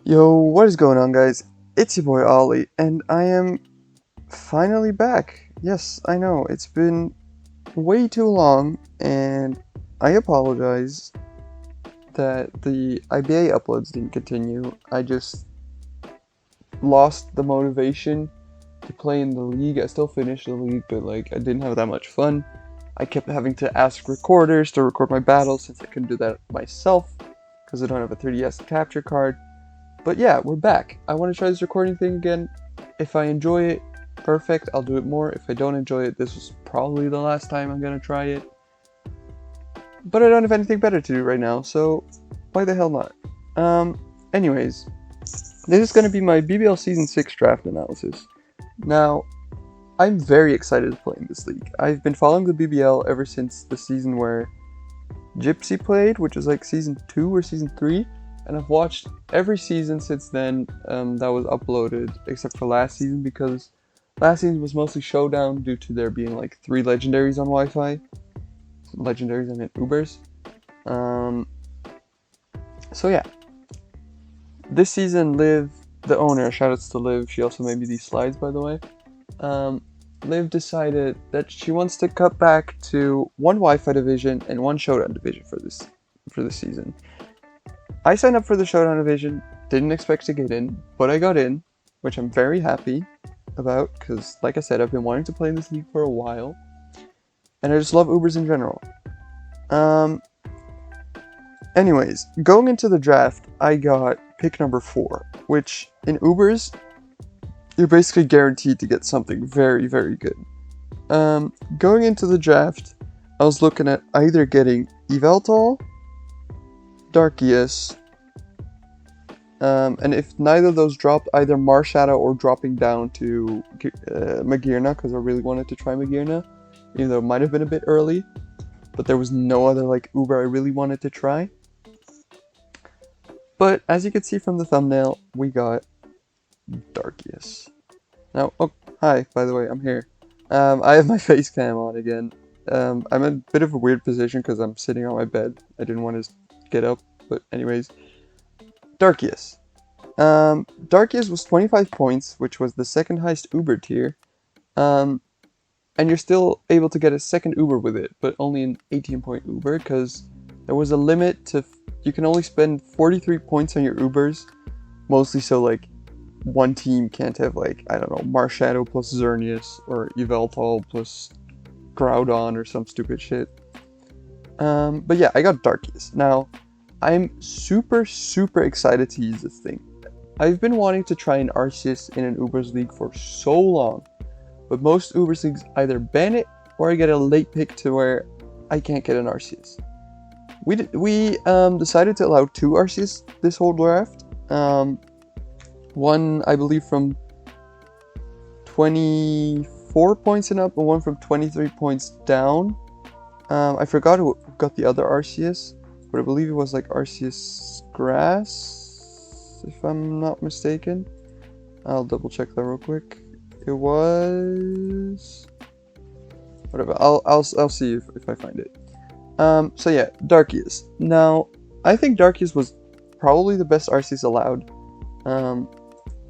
Yo, what is going on, guys? It's your boy Ollie, and I am finally back. Yes, I know, it's been way too long, and I apologize that the IBA uploads didn't continue. I just lost the motivation to play in the league. I still finished the league, but I didn't have that much fun. I kept having to ask recorders to record my battles since I couldn't do that myself because I don't have a 3DS capture card. But yeah, we're back. I want to try this recording thing again. If I enjoy it, perfect, I'll do it more. If I don't enjoy it, this was probably the last time I'm gonna try it. But I don't have anything better to do right now, so why the hell not? Anyways, this is gonna be my BBL Season 6 draft analysis. Now, I'm very excited to play in this league. I've been following the BBL ever since the season where Gypsy played, which was like Season 2 or Season 3. And I've watched every season since then that was uploaded, except for last season, because last season was mostly Showdown due to there being like 3 legendaries on Wi-Fi. Legendaries, I mean Ubers. So yeah. This season, Liv, the owner, shoutouts to Liv, she also made me these slides, by the way. Liv decided that she wants to cut back to 1 Wi-Fi division and 1 Showdown division for this season. I signed up for the Showdown division, didn't expect to get in, but I got in, which I'm very happy about, because like I said, I've been wanting to play in this league for a while, and I just love Ubers in general. Anyways, going into the draft, I got pick number 4, which in Ubers, you're basically guaranteed to get something very, very good. Going into the draft, I was looking at either getting Yveltal, Darkius, and if neither of those dropped, either Marshadow or dropping down to Magearna, because I really wanted to try Magearna, even though it might have been a bit early, but there was no other Uber I really wanted to try. But as you can see from the thumbnail, we got Darkius. Now, oh, hi, by the way, I'm here. I have my face cam on again. I'm in a bit of a weird position because I'm sitting on my bed. I didn't want to get up, but anyways. Darkius. Darkius was 25 points, which was the second highest Uber tier. And you're still able to get a second Uber with it, but only an 18-point Uber, because there was a limit to... You can only spend 43 points on your Ubers, mostly so, one team can't have, I don't know, Marshadow plus Xerneas, or Yveltal plus Groudon, or some stupid shit. But yeah, I got Darkius. Now, I'm super, super excited to use this thing. I've been wanting to try an Arceus in an Ubers League for so long, but most Ubers Leagues either ban it, or I get a late pick to where I can't get an Arceus. We decided to allow 2 Arceus this whole draft. One, I believe, from 24 points and up, and one from 23 points down. I forgot who got the other Arceus, but I believe it was Arceus Grass, if I'm not mistaken. I'll double check that real quick. It was... whatever, I'll see if I find it. So yeah, Darkius. Now, I think Darkius was probably the best Arceus allowed.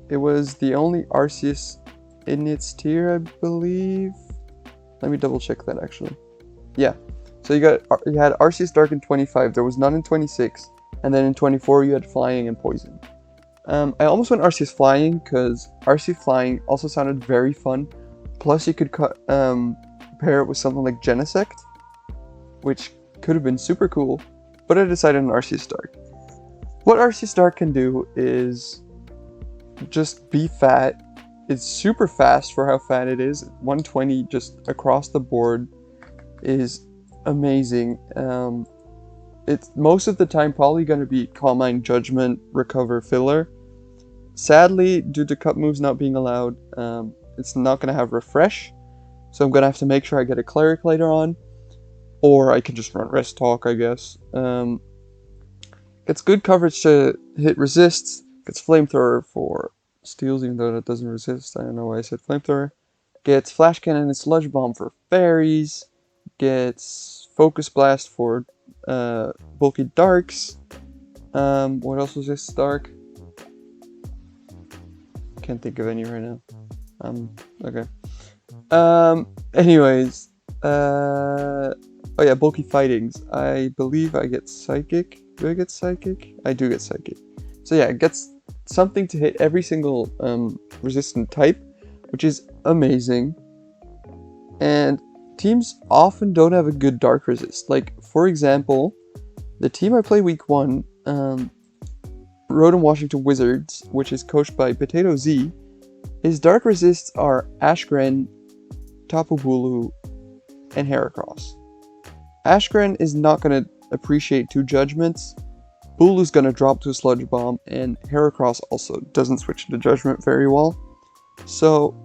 It was the only Arceus in its tier, I believe. Let me double check that actually. Yeah. So you had Arceus-Dark in 25, there was none in 26, and then in 24 you had Flying and Poison. I almost went Arceus Flying, because Arceus Flying also sounded very fun, plus you could pair it with something like Genesect, which could have been super cool, but I decided on Arceus-Dark. What Arceus-Dark can do is just be fat. It's super fast for how fat it is. 120 just across the board is amazing. It's most of the time probably going to be Calm Mind, Judgement, Recover, Filler. Sadly, due to cut moves not being allowed, it's not going to have Refresh, so I'm going to have to make sure I get a Cleric later on, or I can just run Rest Talk, I guess. Gets good coverage to hit Resists, gets Flamethrower for Steals, even though that doesn't resist. I don't know why I said Flamethrower. Gets Flash Cannon and Sludge Bomb for Fairies. Gets Focus Blast for Bulky Darks. What else was this Dark? can't think of any right now. Okay. Anyways, oh yeah, bulky fightings. I believe I get Psychic. Do I get Psychic? I do get Psychic. So yeah, it gets something to hit every single resistant type, which is amazing. And teams often don't have a good Dark resist. Like, for example, the team I play week 1, Roden Washington Wizards, which is coached by Potato Z, his Dark resists are Ashgren, Tapu Bulu, and Heracross. Ashgren is not going to appreciate 2 Judgments, Bulu's going to drop to a Sludge Bomb, and Heracross also doesn't switch into Judgment very well. So,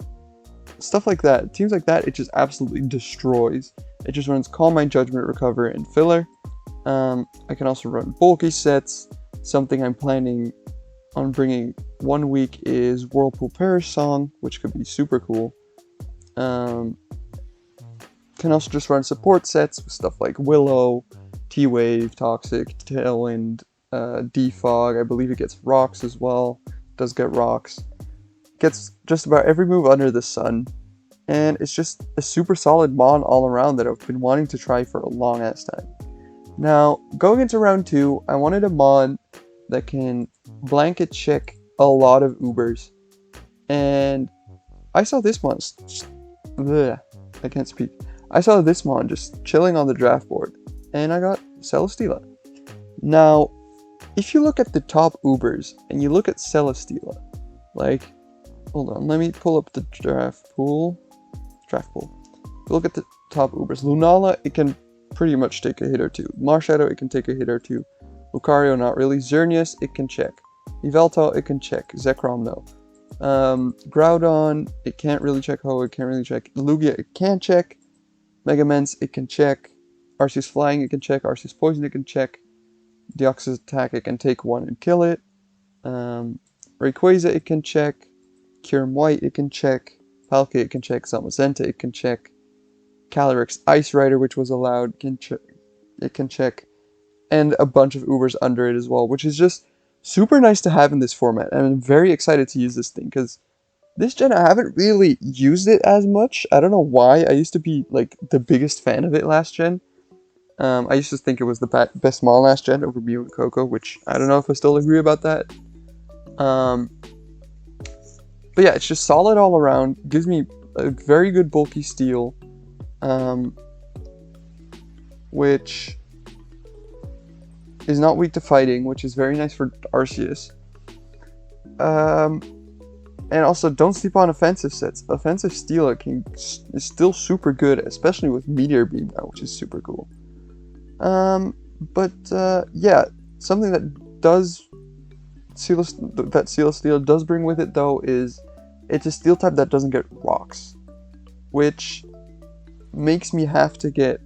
stuff like that, teams like that, it just absolutely destroys. It just runs Calm Mind, Judgment, Recover, and Filler. I can also run bulky sets. Something I'm planning on bringing one week is Whirlpool Parish Song, which could be super cool. Can also just run support sets with stuff like Willow, T-Wave, Toxic, Tailwind, Defog. I believe it gets rocks as well. Does get rocks. Gets just about every move under the sun. And it's just a super solid mon all around that I've been wanting to try for a long ass time. Now, going into round 2, I wanted a mon that can blanket check a lot of Ubers. And I saw this mon, I can't speak. I saw this mon just chilling on the draft board, and I got Celesteela. Now, if you look at the top Ubers, and you look at Celesteela, like, hold on, let me pull up the draft pool. Look at the top Ubers. Lunala, it can pretty much take a hit or 2. Marshadow, it can take a hit or 2. Lucario, not really. Xerneas, it can check. Yveltal, it can check. Zekrom, no. Groudon, it can't really check. Ho, it can't really check. Lugia, it can check. Megamence, it can check. Arceus Flying, it can check. Arceus Poison, it can check. Deoxys Attack, it can take 1 and kill it. Rayquaza, it can check. Kyurem White, it can check. Palkia, it can check. Zamazenta, it can check. Calyrex Ice Rider, which was allowed, it can check. And a bunch of Ubers under it as well, which is just super nice to have in this format. And I'm very excited to use this thing, because this gen I haven't really used it as much. I don't know why. I used to be like the biggest fan of it last gen. I used to think it was the best mon last gen over Mew and Coco, which I don't know if I still agree about that. But yeah, it's just solid all around. Gives me a very good bulky steel, which is not weak to fighting, which is very nice for Arceus. And also, don't sleep on offensive sets. Offensive Steel is still super good, especially with Meteor Beam now, which is super cool. Yeah, something that Celesteela does bring with it, though, is it's a Steel type that doesn't get rocks, which makes me have to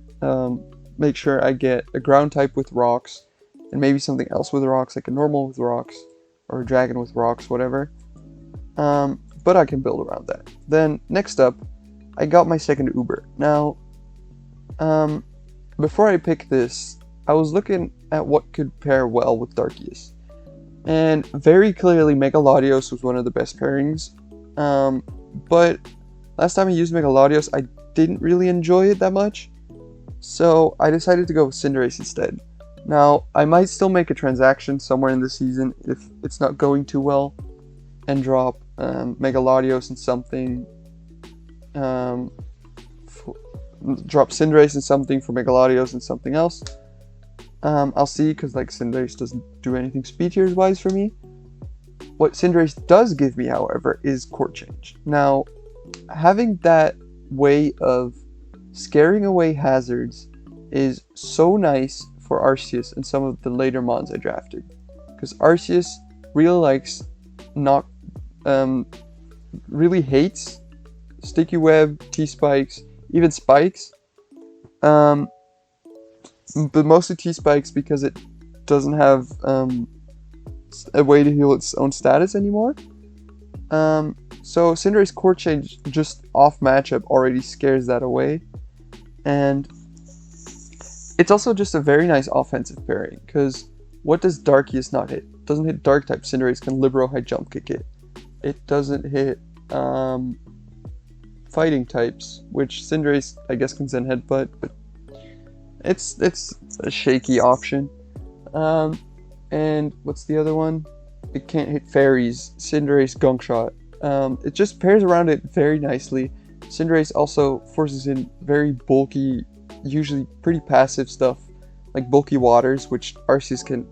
make sure I get a ground type with rocks, and maybe something else with rocks, like a normal with rocks, or a dragon with rocks, whatever. But I can build around that. Then, next up, I got my second Uber. Now, before I picked this, I was looking at what could pair well with Darkius. And very clearly, Megalodios was one of the best pairings. But last time I used Megalodios, I didn't really enjoy it that much. So I decided to go with Cinderace instead. Now, I might still make a transaction somewhere in the season if it's not going too well, and drop Megalodios and something, drop Cinderace and something for Megalodios and something else. I'll see, because like Cinderace doesn't do anything speed tiers wise for me. What Cinderace does give me, however, is Court Change. Now, having that way of scaring away hazards is so nice for Arceus and some of the later mons I drafted, because Arceus really hates Sticky Web, T-Spikes, even Spikes, but mostly T-Spikes because it doesn't have a way to heal its own status anymore. So Cinderace Court Change just off matchup already scares that away, and it's also just a very nice offensive pairing, because what does Darkius not hit? It doesn't hit Dark type. Cinderace can Libero High Jump Kick it. it doesn't hit fighting types, which Cinderace, I guess, can send Headbutt, but it's a shaky option. And what's the other one? It can't hit fairies. Cinderace Gunk Shot. It just pairs around it very nicely. Cinderace also forces in very bulky, usually pretty passive stuff, like bulky waters, which Arceus can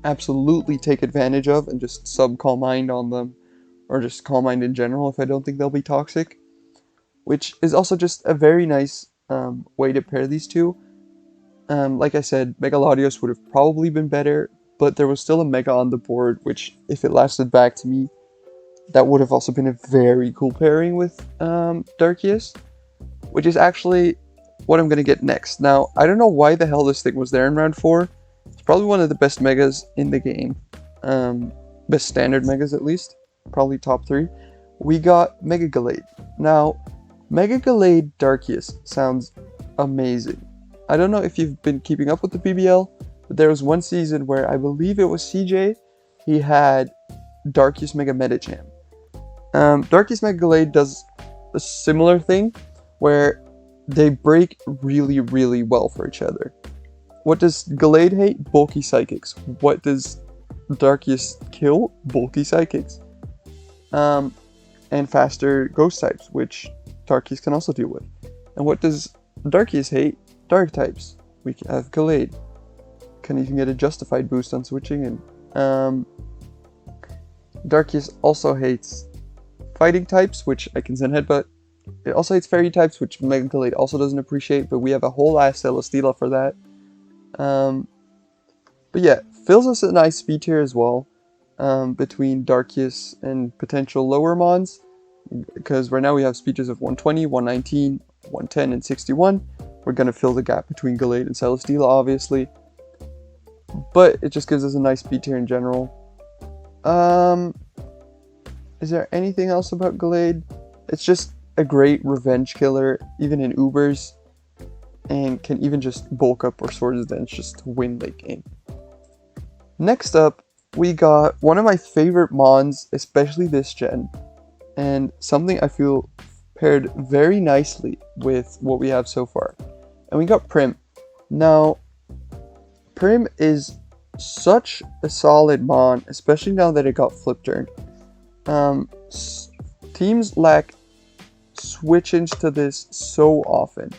absolutely take advantage of and just sub Calm Mind on them, or just Calm Mind in general if I don't think they'll be toxic, which is also just a very nice way to pair these two. Like I said, Mega Latios would have probably been better, but there was still a Mega on the board, which, if it lasted back to me, that would have also been a very cool pairing with Darkius, which is actually what I'm going to get next. Now, I don't know why the hell this thing was there in round 4. It's probably one of the best Megas in the game. Best standard Megas, at least. Probably top 3. We got Mega Glade. Now, Mega Glade Darkius sounds amazing. I don't know if you've been keeping up with the BBL, but there was one season where I believe it was CJ. He had Darkius Mega Medicham. Darkius Mega Glade does a similar thing where they break really, really well for each other. What does Glade hate? Bulky Psychics. What does Darkius kill? Bulky Psychics. And faster Ghost types, which Darkius can also deal with. And what does Darkius hate? Dark types. We have Glade. Can even get a justified boost on switching, and Darkius also hates fighting types, which I can send Headbutt. It also hates fairy types, which Mega Glade also doesn't appreciate, but we have a whole ass Celesteela for that. But yeah, fills us a nice speed tier as well, between Darkius and potential lower mons, because right now we have speed tiers of 120, 119, 110, and 61. We're going to fill the gap between Glade and Celesteela, obviously, but it just gives us a nice speed tier in general. Is there anything else about Glade? It's just a great revenge killer, even in Ubers, and can even just bulk up or Swords Dance just to win late game. Next up, we got one of my favorite mons, especially this gen, and something I feel paired very nicely with what we have so far. And we got Prim. Now, Prim is such a solid mon, especially now that it got flip turned. Teams lack switch-ins to this so often.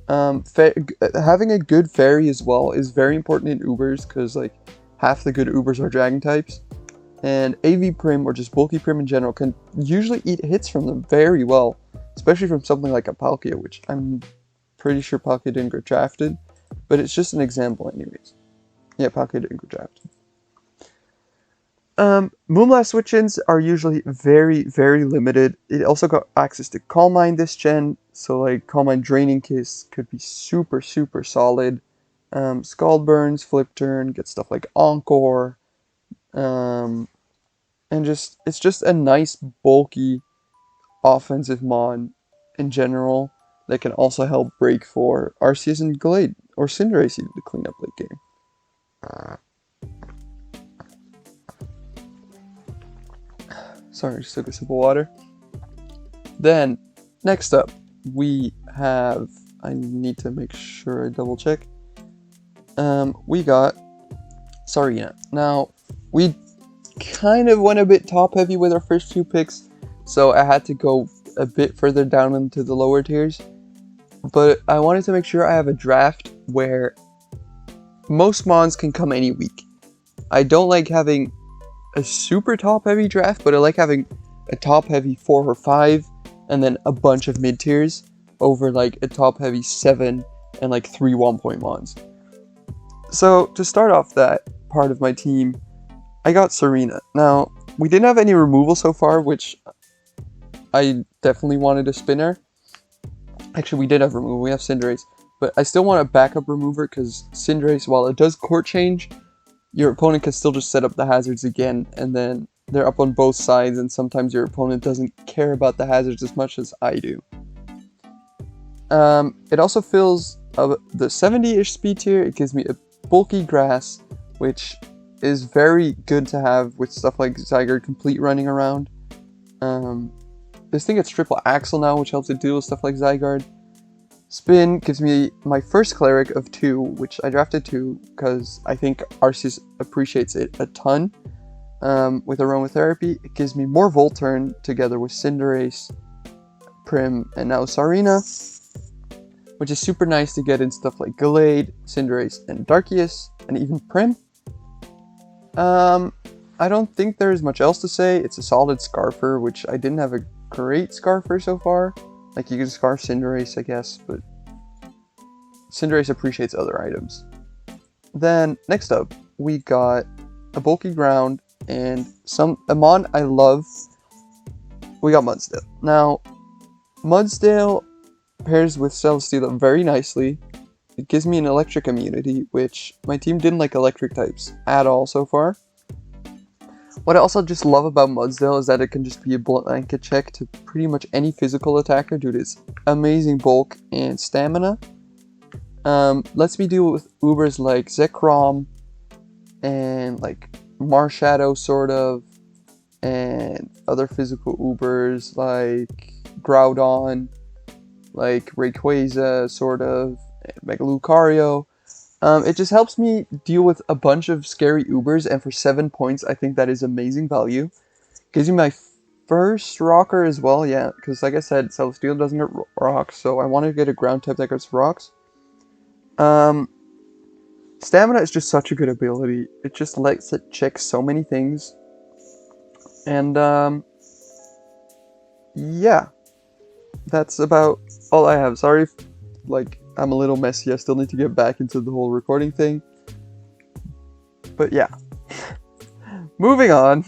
Having a good fairy as well is very important in Ubers, because like half the good Ubers are dragon types. And AV Prim, or just bulky Prim in general, can usually eat hits from them very well, especially from something like a Palkia, which I'm pretty sure Palkia didn't get drafted, but it's just an example anyways. Yeah, Palkia didn't get drafted. Moonblast switch-ins are usually very, very limited. It also got access to Calm Mind this gen, so like Calm Mind Draining Kiss could be super, super solid. Scald Burns, Flip Turn, get stuff like Encore, and it's just a nice, bulky, offensive mon in general that can also help break for Arceus and Glade, or Cinderace even to clean up late game. Sorry, just took a sip of water. Then, next up, we have, I need to make sure I double check. We got Sarina. Now, we kind of went a bit top heavy with our first 2 picks, so I had to go a bit further down into the lower tiers. But I wanted to make sure I have a draft where most mons can come any week. I don't like having a super top heavy draft, but I like having a top heavy 4 or 5 and then a bunch of mid tiers over like a top heavy 7 and like 3 1-point mons. So to start off that part of my team, I got Sarina. Now, we didn't have any removal so far, which I definitely wanted a spinner. Actually, we did have removal, we have Cinderace, but I still want a backup remover because Cinderace, while it does court change, your opponent can still just set up the hazards again, and then they're up on both sides, and sometimes your opponent doesn't care about the hazards as much as I do. It also fills the 70-ish speed tier. It gives me a bulky grass, which is very good to have with stuff like Zygarde Complete running around. This thing gets triple axle now, which helps it deal with stuff like Zygarde. Spin gives me my first Cleric of 2, which I drafted 2 because I think Arceus appreciates it a ton. With Aromatherapy, it gives me more Volturn together with Cinderace, Prim, and now Sarina, which is super nice to get in stuff like Glade, Cinderace, and Arceus, and even Prim. I don't think there's much else to say. It's a solid Scarfer, which I didn't have a great Scarfer so far. Like, you can Scarf Cinderace, I guess, but Cinderace appreciates other items. Then, next up, we got a Bulky Ground and a Mon I love. We got Mudsdale. Now, Mudsdale pairs with Celesteela very nicely. It gives me an electric immunity, which my team didn't like electric types at all so far. What I also just love about Mudsdale is that it can just be a blanket check to pretty much any physical attacker due to its amazing bulk and stamina. Lets me deal with Ubers like Zekrom and like Marshadow sort of, and other physical Ubers like Groudon, like Rayquaza sort of, and Mega Lucario. It just helps me deal with a bunch of scary Ubers, and for 7 points, I think that is amazing value. Gives me my first Rocker as well, yeah, because like I said, Celesteela doesn't get rocks, so I want to get a ground type that gets rocks. Stamina is just such a good ability. It just lets it check so many things. And, yeah. That's about all I have. Sorry if, like, I'm a little messy. I still need to get back into the whole recording thing. But yeah. Moving on.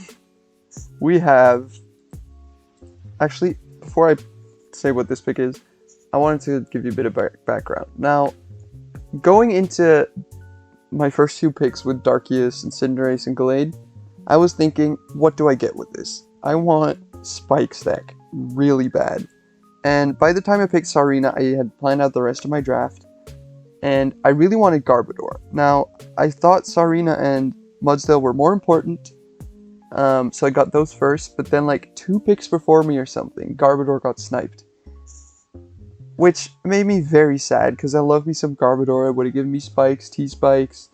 We have... Actually, before I say what this pick is, I wanted to give you a bit of background. Now, going into my first 2 picks with Arceus and Cinderace and Glade, I was thinking, what do I get with this? I want Spike Stack really bad. And by the time I picked Sarina, I had planned out the rest of my draft, and I really wanted Garbodor. Now, I thought Sarina and Mudsdale were more important, so I got those first, but then like 2 picks before me or something, Garbodor got sniped. Which made me very sad, because I love me some Garbodor. It would have given me spikes, T-spikes,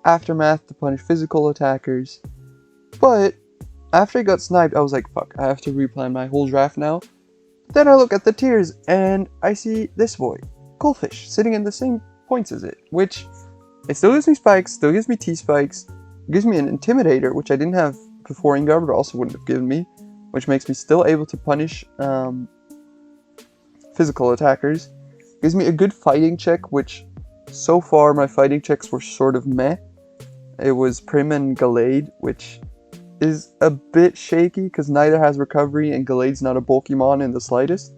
Aftermath to punish physical attackers. But, after I got sniped, I was like, fuck, I have to replan my whole draft now. Then I look at the tiers, and I see this boy, Goldfish, sitting in the same points as it, which, it still gives me spikes, still gives me T-spikes, gives me an Intimidator, which I didn't have before, and Garbodor also wouldn't have given me, which makes me still able to punish, physical attackers. Gives me a good fighting check, which so far my fighting checks were sort of meh. It was Prim and Glade, which is a bit shaky because neither has recovery and Galade's not a Pokemon in the slightest.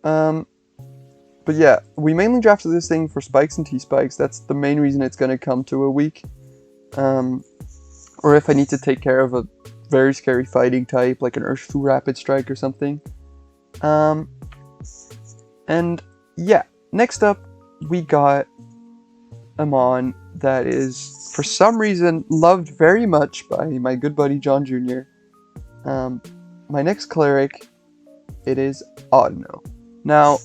But yeah, we mainly drafted this thing for spikes and T-spikes. That's the main reason it's going to come to a week. Or if I need to take care of a very scary fighting type like an Urshifu Rapid Strike or something. And yeah, next up we got a Mon that is for some reason loved very much by my good buddy John Jr. My next Cleric, it is Audino. Now,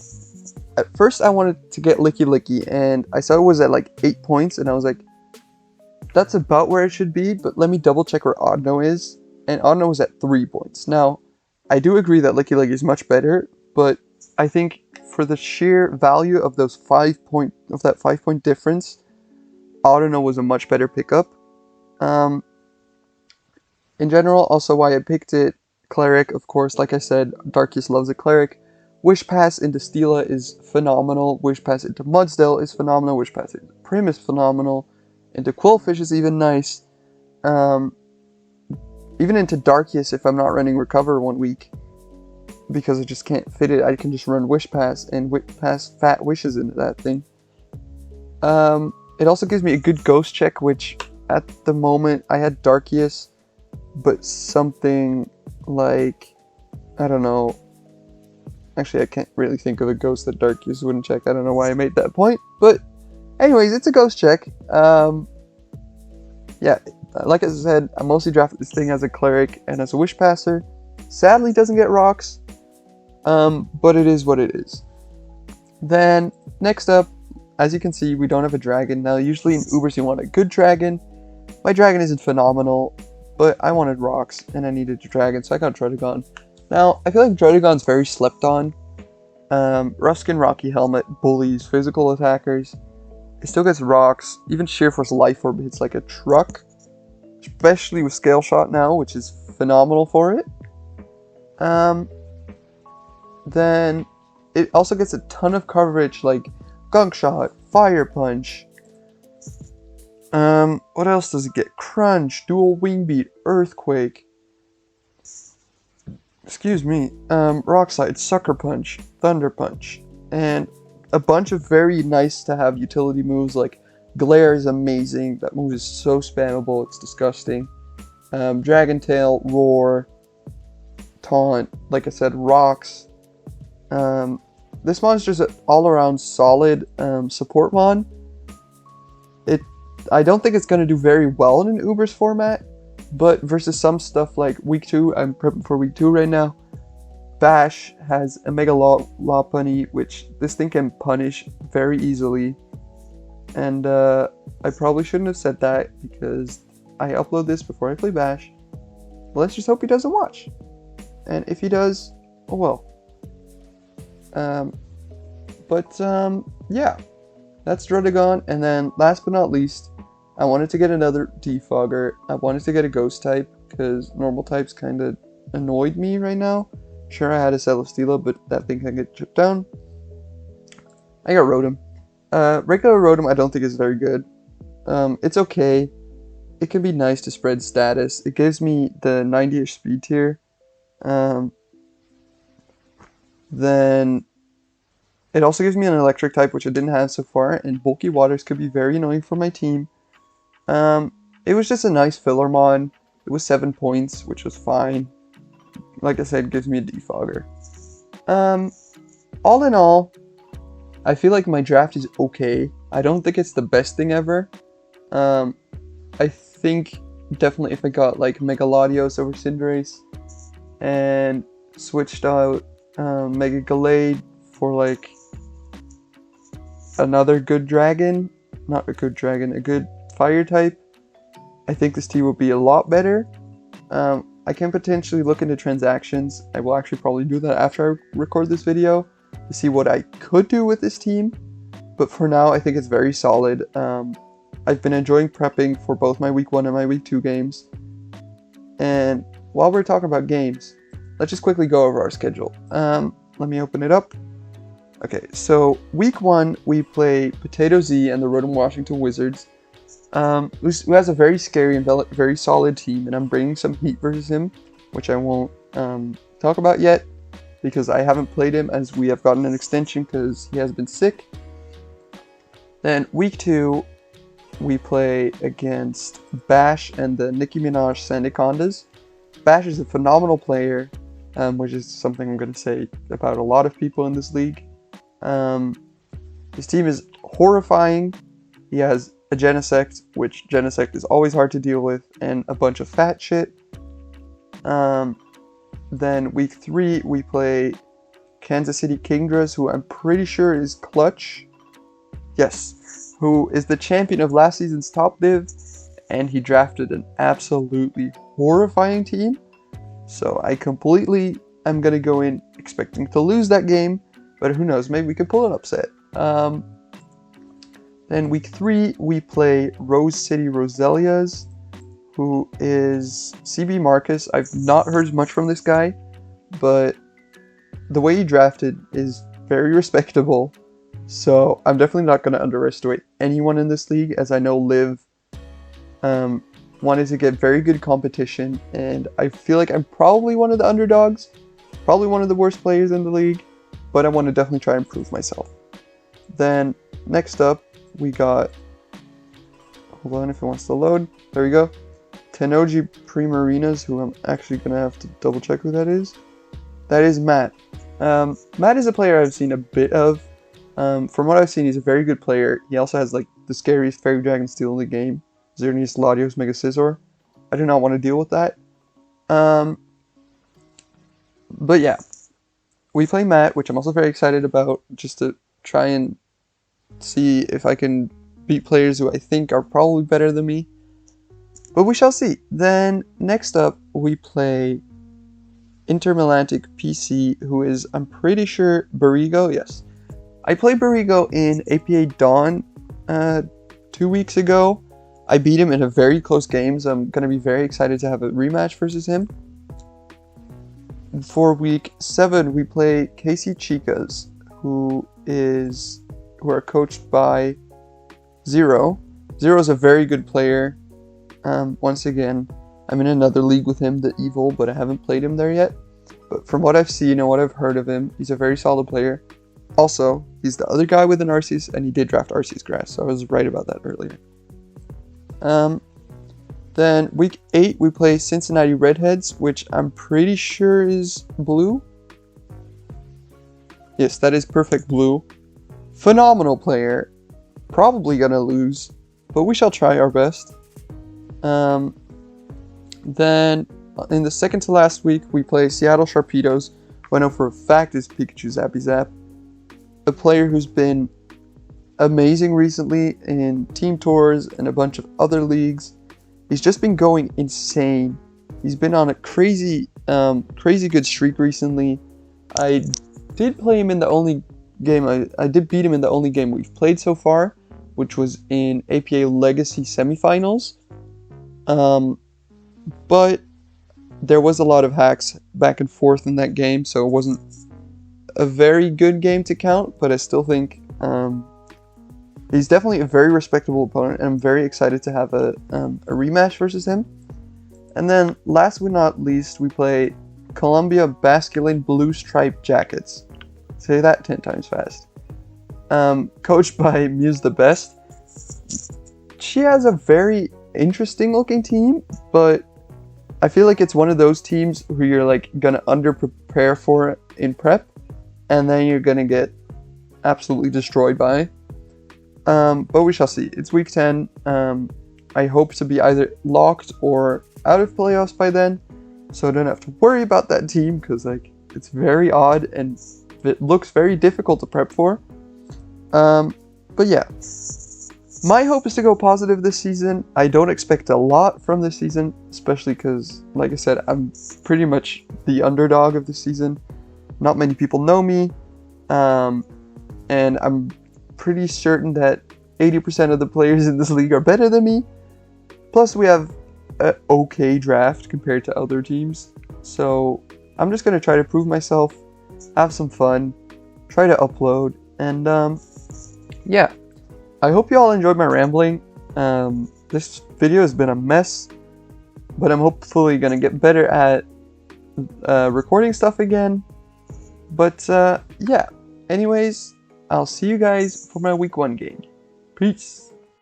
at first I wanted to get Licky Licky, and I saw it was at like 8 points, and I was like, that's about where it should be, but let me double check where Audino is, and Audino was at 3 points. Now, I do agree that Licky Licky is much better, but I think for the sheer value of those 5 point difference, Audino was a much better pickup. In general, also why I picked it, Cleric, of course, like I said, Arceus loves a Cleric. Wish Pass into Steela is phenomenal. Wish Pass into Mudsdale is phenomenal. Wish Pass into Prim is phenomenal. Into Quillfish is even nice. Even into Arceus if I'm not running Recover 1 week. Because I just can't fit it. I can just run Wish Pass and pass fat wishes into that thing. It also gives me a good Ghost check, which at the moment I had Arceus, but something like, I don't know. Actually, I can't really think of a Ghost that Arceus wouldn't check. I don't know why I made that point, but anyways, it's a Ghost check. Yeah, like I said, I mostly drafted this thing as a cleric and as a wish passer. Sadly, doesn't get rocks, but it is what it is. Then next up, as you can see, we don't have a dragon. Now, usually in Ubers you want a good dragon. My dragon isn't phenomenal, but I wanted rocks and I needed a dragon, so I got Dreddagon. Now, I feel like Dreddagon's very slept on. Ruskin Rocky Helmet bullies physical attackers. It still gets rocks. Even Sheer Force Life Orb hits like a truck, especially with Scale Shot now, which is phenomenal for it. Then it also gets a ton of coverage like Gunk Shot, Fire Punch. What else does it get? Crunch, Dual Wing Beat, Earthquake. Excuse me. Rock Slide, Sucker Punch, Thunder Punch, and a bunch of very nice to have utility moves like Glare is amazing. That move is so spammable, it's disgusting. Dragon Tail, Roar, Taunt, like I said, Rocks. This monster's an all-around solid support mon. I don't think it's going to do very well in an Ubers format, but versus some stuff like Week 2, I'm prepping for Week 2 right now, Bash has a Mega Lopunny, which this thing can punish very easily. And I probably shouldn't have said that because I upload this before I play Bash. Let's just hope he doesn't watch. And if he does, oh well. Yeah, that's Dreddagon. And then last but not least, I wanted to get another Defogger. I wanted to get a Ghost type because normal types kind of annoyed me right now. Sure, I had a Celesteela, but that thing can get chipped down. I got Rotom. Regular Rotom I don't think is very good. It's okay. It can be nice to spread status. It gives me the 90-ish speed tier. Then it also gives me an electric type, which I didn't have so far, and bulky waters could be very annoying for my team. It was just a nice filler mon. It was 7 points, which was fine. Like I said, it gives me a Defogger. All in all, I feel like my draft is okay. I don't think it's the best thing ever. I think definitely if I got like Mega Latios over Cinderace and switched out Mega Glade for like another good dragon, not a good dragon, a good fire type, I think this team would be a lot better. I can potentially look into transactions. I will actually probably do that after I record this video to see what I could do with this team. But for now, I think it's very solid. I've been enjoying prepping for both my Week 1 and my Week 2 games. And while we're talking about games, let's just quickly go over our schedule. Let me open it up. Okay, so Week 1, we play Potato Z and the Rotom Washington Wizards. Who has a very scary and very solid team, and I'm bringing some heat versus him, which I won't talk about yet, because I haven't played him as we have gotten an extension because he has been sick. Then Week 2, we play against Bash and the Nicki Minaj Sandacondas. Bash is a phenomenal player, which is something I'm going to say about a lot of people in this league. His team is horrifying. He has a Genesect, which Genesect is always hard to deal with, and a bunch of fat shit. Then Week 3, we play Kansas City Kingdras, who I'm pretty sure is Clutch. Yes, who is the champion of last season's top div, and he drafted an absolutely horrifying team. So I completely am going to go in expecting to lose that game, but who knows, maybe we can pull an upset. Then Week 3, we play Rose City Roselias, who is CB Marcus. I've not heard much from this guy, but the way he drafted is very respectable. So I'm definitely not going to underestimate anyone in this league, as I know Liv wanted to get very good competition, and I feel like I'm probably one of the underdogs, probably one of the worst players in the league, but I want to definitely try and prove myself. Then next up, we got, hold on if it wants to load, there we go, Tenoji Primarinas, who I'm actually going to have to double check who that is. That is Matt. Matt is a player I've seen a bit of. From what I've seen, he's a very good player. He also has like the scariest Fairy Dragon Steel in the game. Xerneas, Latios, Mega Scizor. I do not want to deal with that. But yeah, we play Matt, which I'm also very excited about, just to try and see if I can beat players who I think are probably better than me. But we shall see. Then next up, we play Intermalantic PC, who is, I'm pretty sure, Barigo. Yes. I played Barigo in APA Dawn 2 weeks ago. I beat him in a very close game, so I'm going to be very excited to have a rematch versus him. For week 7, we play Casey Chicas, who are coached by Zero. Zero is a very good player. Once again, I'm in another league with him, the Evil, but I haven't played him there yet. But from what I've seen and what I've heard of him, he's a very solid player. Also, he's the other guy with an Arceus, and he did draft Arceus Grass, so I was right about that earlier. Then week 8, we play Cincinnati Redheads, which I'm pretty sure is blue. Yes, that is perfect blue. Phenomenal player. Probably gonna lose, but we shall try our best. Then in the second to last week, we play Seattle Sharpedos, who I know for a fact is Pikachu Zappy Zap. A player who's been amazing recently in team tours and a bunch of other leagues. He's just been going insane. He's been on a crazy good streak recently. I did play him in the only game, I did beat him in the only game we've played so far, which was in APA Legacy semifinals. But there was a lot of hacks back and forth in that game, so it wasn't a very good game to count, but I still think he's definitely a very respectable opponent, and I'm very excited to have a rematch versus him. And then, last but not least, we play Columbia Basculin Blue Stripe Jackets. Say that 10 times fast. Coached by Muse the Best. She has a very interesting looking team, but I feel like it's one of those teams who you're like gonna under prepare for in prep, and then you're gonna get absolutely destroyed by. But we shall see. It's week 10. I hope to be either locked or out of playoffs by then, so I don't have to worry about that team, because like it's very odd and it looks very difficult to prep for. But yeah, my hope is to go positive this season. I don't expect a lot from this season, especially because, like I said, I'm pretty much the underdog of the season. Not many people know me, and I'm pretty certain that 80% of the players in this league are better than me. Plus, we have an okay draft compared to other teams. So I'm just going to try to prove myself, have some fun, try to upload, and yeah. I hope you all enjoyed my rambling. This video has been a mess, but I'm hopefully going to get better at recording stuff again. But yeah, anyways, I'll see you guys for my week 1 game. Peace.